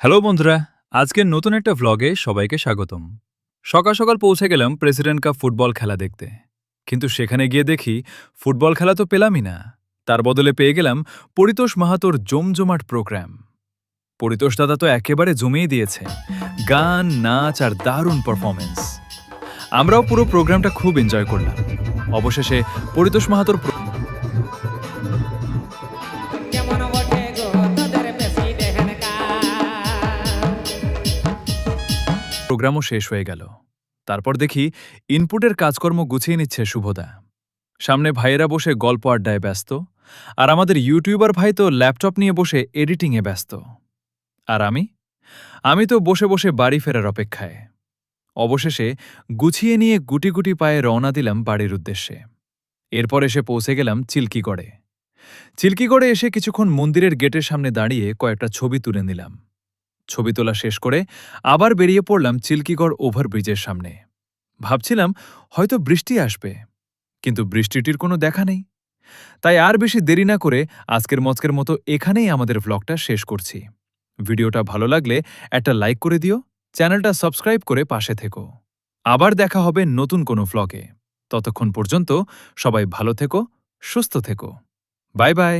Hello বন্ধুরা, আজকের নতুন একটা ভ্লগে সবাইকে স্বাগতম। সকাল সকাল পৌঁছে গেলাম প্রেসিডেন্ট কাপ ফুটবল খেলা দেখতে। কিন্তু সেখানে গিয়ে দেখি ফুটবল খেলা তো পেলামই না। তার বদলে পেয়ে গেলাম পরিতোষ মাহাতোর জমজমাট প্রোগ্রাম। পরিতোষ দাদা তো একেবারে জমিয়ে দিয়েছে, গান, নাচ আর দারুণ পারফরমেন্স। আমরাও পুরো প্রোগ্রামটা খুব এনজয় করলাম। অবশেষে পরিতোষ মাহাতোর কেমন বটে গো তোদের প্রেসিডেন্ট প্রোগ্রামও শেষ হয়ে গেল। তারপর দেখি ইনপুটের কাজকর্ম গুছিয়ে নিচ্ছে শুভদা। সামনে ভাইয়েরা বসে গল্প আড্ডায় ব্যস্ত, আর আমাদের ইউটিউবার ভাই তো ল্যাপটপ নিয়ে বসে এডিটিংয়ে ব্যস্ত। আর আমি তো বসে বসে বাড়ি ফেরার অপেক্ষায়। অবশেষে গুছিয়ে নিয়ে গুটি গুটি পায়ে রওনা দিলাম বাড়ির উদ্দেশ্যে। এরপর এসে পৌঁছে গেলাম চিল্কিগড়ে। চিল্কিগড়ে এসে কিছুক্ষণ মন্দিরের গেটের সামনে দাঁড়িয়ে কয়েকটা ছবি তুলে নিলাম। ছবি তোলা শেষ করে আবার বেরিয়ে পড়লাম চিল্কিগড় ওভারব্রিজের সামনে। ভাবছিলাম হয়তো বৃষ্টি আসবে, কিন্তু বৃষ্টিটির কোনো দেখা নেই। তাই আর বেশি দেরি না করে আজকের মজকের মতো এখানেই আমাদের ভ্লগটা শেষ করছি। ভিডিওটা ভালো লাগলে একটা লাইক করে দিও, চ্যানেলটা সাবস্ক্রাইব করে পাশে থেকো। আবার দেখা হবে নতুন কোনো ভ্লগে। ততক্ষণ পর্যন্ত সবাই ভালো থেকো, সুস্থ থেকো। Bye bye.